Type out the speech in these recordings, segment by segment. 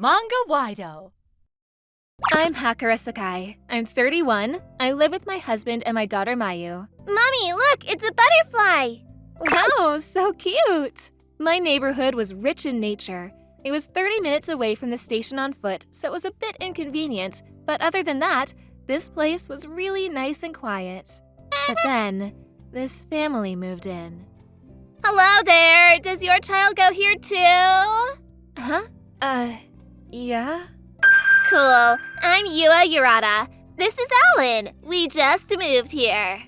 Manga-Waido. I'm Hakura Sakai. I'm 31. I live with my husband and my daughter Mayu. Mommy, look, it's a butterfly! Wow, so cute! My neighborhood was rich in nature. It was 30 minutes away from the station on foot, so it was a bit inconvenient. But other than that, this place was really nice and quiet. But then, this family moved in. Hello there! Does your child go here too? Huh? Yeah? Cool. I'm Yua Yurata. This is Ellen. We just moved here.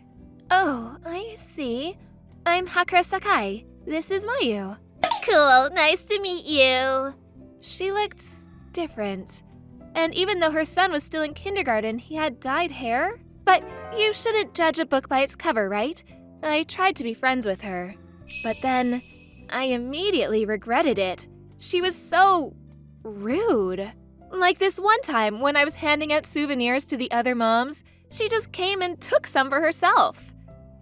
Oh, I see. I'm Hakura Sakai. This is Mayu. Cool. Nice to meet you. She looked different. And even though her son was still in kindergarten, he had dyed hair. But you shouldn't judge a book by its cover, right? I tried to be friends with her. But then, I immediately regretted it. She was so rude. Like this one time when I was handing out souvenirs to the other moms, she just came and took some for herself.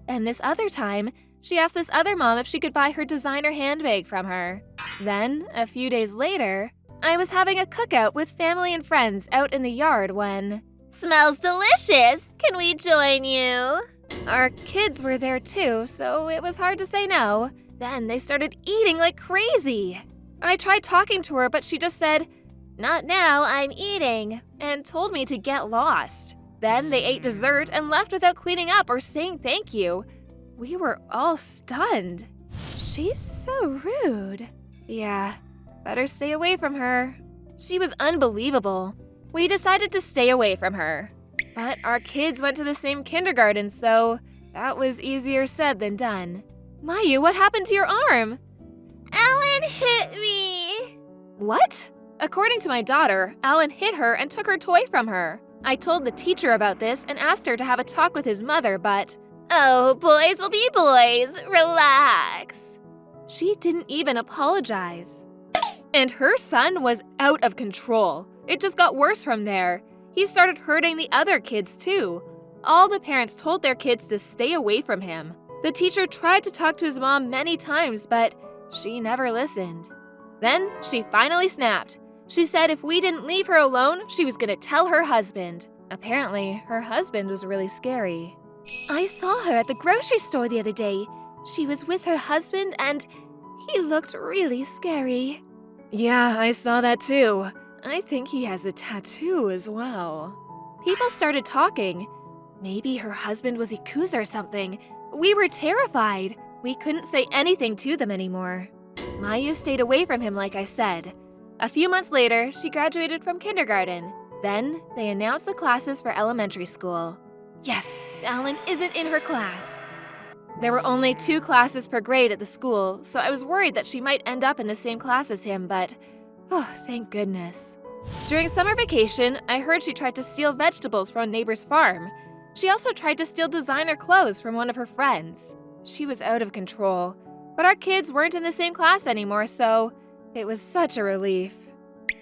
And this other time, she asked this other mom if she could buy her designer handbag from her. Then, a few days later, I was having a cookout with family and friends out in the yard when… Smells delicious! Can we join you? Our kids were there too, so it was hard to say no. Then they started eating like crazy. I tried talking to her, but she just said, "Not now, I'm eating," and told me to get lost. Then they ate dessert and left without cleaning up or saying thank you. We were all stunned. She's so rude. Yeah, better stay away from her. She was unbelievable. We decided to stay away from her. But our kids went to the same kindergarten, so that was easier said than done. Mayu, what happened to your arm? Ellen hit me! What? According to my daughter, Alan hit her and took her toy from her. I told the teacher about this and asked her to have a talk with his mother, but… Oh, boys will be boys. Relax. She didn't even apologize. And her son was out of control. It just got worse from there. He started hurting the other kids too. All the parents told their kids to stay away from him. The teacher tried to talk to his mom many times, but she never listened. Then she finally snapped. She said if we didn't leave her alone, she was gonna tell her husband. Apparently, her husband was really scary. I saw her at the grocery store the other day. She was with her husband and he looked really scary. Yeah, I saw that too. I think he has a tattoo as well. People started talking. Maybe her husband was Yakuza or something. We were terrified. We couldn't say anything to them anymore. Mayu stayed away from him like I said. A few months later, she graduated from kindergarten. Then, they announced the classes for elementary school. Yes, Alan isn't in her class. There were only 2 classes per grade at the school, so I was worried that she might end up in the same class as him, but… oh, thank goodness. During summer vacation, I heard she tried to steal vegetables from a neighbor's farm. She also tried to steal designer clothes from one of her friends. She was out of control, but our kids weren't in the same class anymore, so it was such a relief.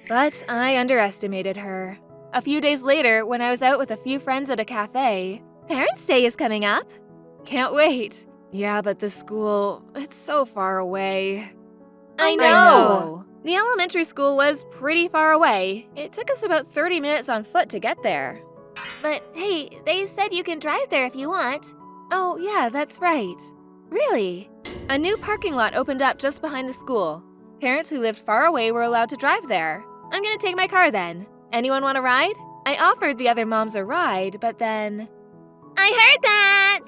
But I underestimated her. A few days later, when I was out with a few friends at a cafe, Parents' Day is coming up. Can't wait. Yeah, but the school, it's so far away. I know. The elementary school was pretty far away. It took us about 30 minutes on foot to get there. But hey, they said you can drive there if you want. Oh, yeah, that's right. Really? A new parking lot opened up just behind the school. Parents who lived far away were allowed to drive there. I'm gonna take my car then. Anyone want a ride? I offered the other moms a ride, but then… I heard that!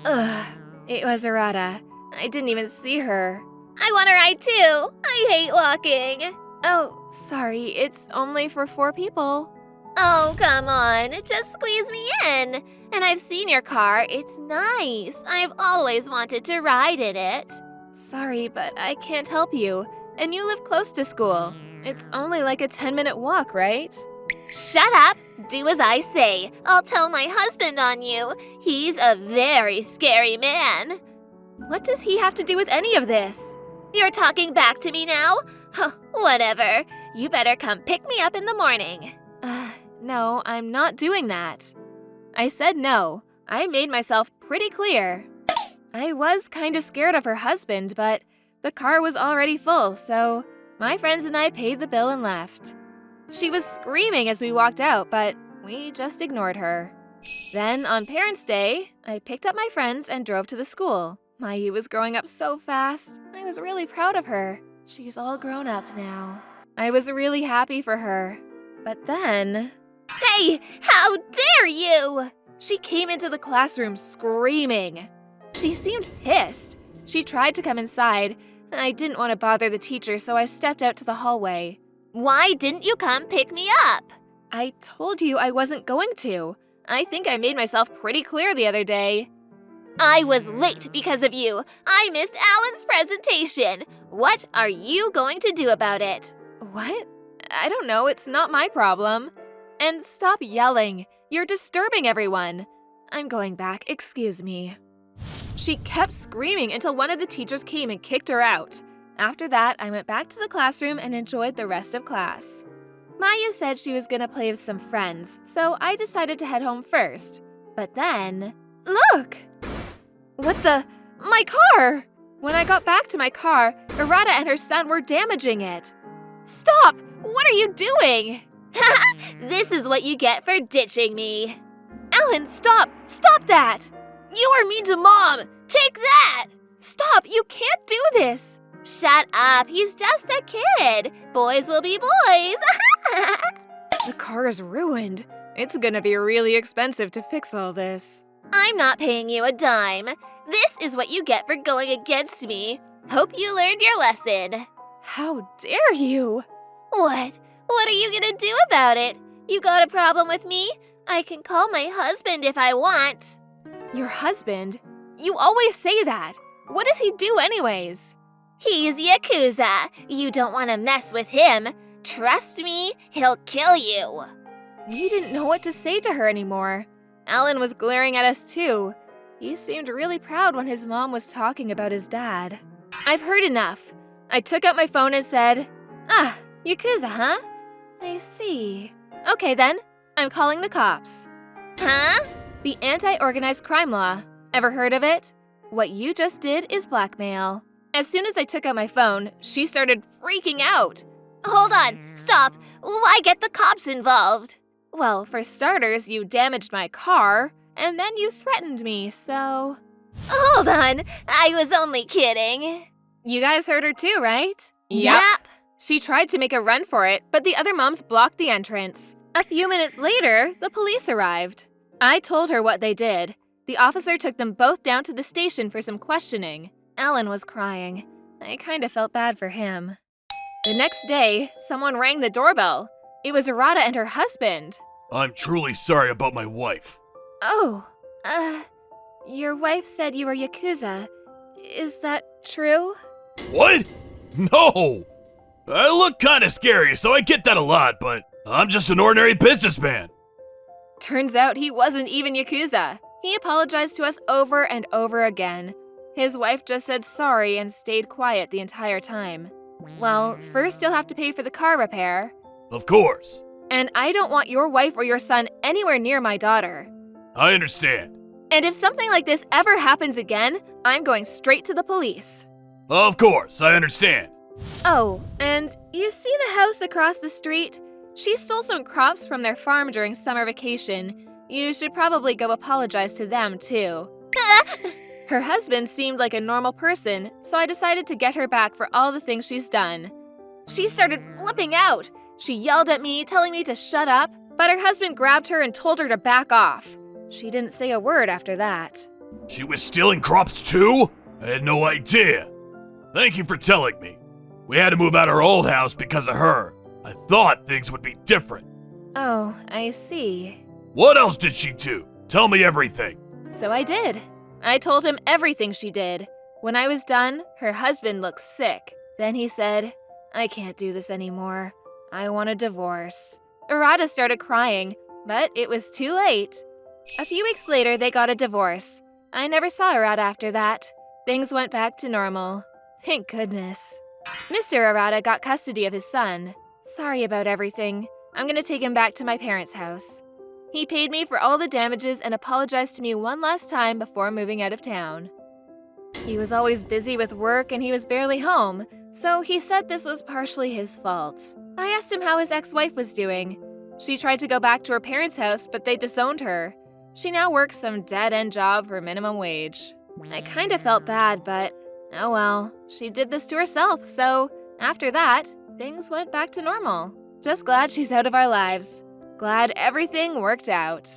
Ugh, it was Arata. I didn't even see her. I want a ride too. I hate walking. Oh, sorry, it's only for 4 people. Oh, come on, just squeeze me in. And I've seen your car, it's nice. I've always wanted to ride in it. Sorry, but I can't help you. And you live close to school. It's only like a 10-minute walk, right? Shut up! Do as I say. I'll tell my husband on you. He's a very scary man. What does he have to do with any of this? You're talking back to me now? Huh, whatever. You better come pick me up in the morning. No, I'm not doing that. I said no. I made myself pretty clear. I was kinda scared of her husband, but the car was already full, so my friends and I paid the bill and left. She was screaming as we walked out, but we just ignored her. Then, on Parents' Day, I picked up my friends and drove to the school. Mayu was growing up so fast. I was really proud of her. She's all grown up now. I was really happy for her. But then... Hey, how dare you! She came into the classroom screaming. She seemed pissed. She tried to come inside. I didn't want to bother the teacher, so I stepped out to the hallway. Why didn't you come pick me up? I told you I wasn't going to. I think I made myself pretty clear the other day. I was late because of you. I missed Alan's presentation. What are you going to do about it? What? I don't know, it's not my problem. And stop yelling. You're disturbing everyone. I'm going back, excuse me. She kept screaming until one of the teachers came and kicked her out. After that, I went back to the classroom and enjoyed the rest of class. Mayu said she was gonna play with some friends, so I decided to head home first. But then, look! What the? My car! When I got back to my car, Arata and her son were damaging it. Stop! What are you doing? This is what you get for ditching me. Alan, stop! Stop that! You are mean to Mom! Take that! Stop! You can't do this! Shut up, he's just a kid. Boys will be boys. The car is ruined. It's gonna be really expensive to fix all this. I'm not paying you a dime. This is what you get for going against me. Hope you learned your lesson. How dare you? What? What are you gonna do about it? You got a problem with me? I can call my husband if I want. Your husband? You always say that. What does he do anyways? He's Yakuza. You don't want to mess with him. Trust me, he'll kill you. We didn't know what to say to her anymore. Alan was glaring at us too. He seemed really proud when his mom was talking about his dad. I've heard enough. I took out my phone and said, Yakuza, huh? I see. Okay then, I'm calling the cops. Huh? The anti-organized crime law. Ever heard of it? What you just did is blackmail. As soon as I took out my phone, she started freaking out. Hold on, stop. Why get the cops involved? Well, for starters, you damaged my car, and then you threatened me, so... Hold on, I was only kidding. You guys heard her too, right? Yep. She tried to make a run for it, but the other moms blocked the entrance. A few minutes later, the police arrived. I told her what they did. The officer took them both down to the station for some questioning. Alan was crying. I kind of felt bad for him. The next day, someone rang the doorbell. It was Arata and her husband. I'm truly sorry about my wife. Oh, your wife said you were Yakuza. Is that true? What? No! I look kinda scary, so I get that a lot, but I'm just an ordinary businessman. Turns out he wasn't even Yakuza. He apologized to us over and over again. His wife just said sorry and stayed quiet the entire time. Well, first you'll have to pay for the car repair. Of course. And I don't want your wife or your son anywhere near my daughter. I understand. And if something like this ever happens again, I'm going straight to the police. Of course, I understand. Oh, and you see the house across the street? She stole some crops from their farm during summer vacation. You should probably go apologize to them, too. Her husband seemed like a normal person, so I decided to get her back for all the things she's done. She started flipping out. She yelled at me, telling me to shut up, but her husband grabbed her and told her to back off. She didn't say a word after that. She was stealing crops too? I had no idea. Thank you for telling me. We had to move out our old house because of her. I thought things would be different. Oh, I see. What else did she do? Tell me everything. So I did. I told him everything she did. When I was done, her husband looked sick. Then he said, I can't do this anymore. I want a divorce. Arata started crying, but it was too late. A few weeks later, they got a divorce. I never saw Arata after that. Things went back to normal. Thank goodness. Mr. Arata got custody of his son. Sorry about everything. I'm gonna take him back to my parents' house. He paid me for all the damages and apologized to me one last time before moving out of town. He was always busy with work and he was barely home, so he said this was partially his fault. I asked him how his ex-wife was doing. She tried to go back to her parents' house, but they disowned her. She now works some dead-end job for minimum wage. I kind of felt bad, but oh well, she did this to herself, so after that, things went back to normal. Just glad she's out of our lives. Glad everything worked out.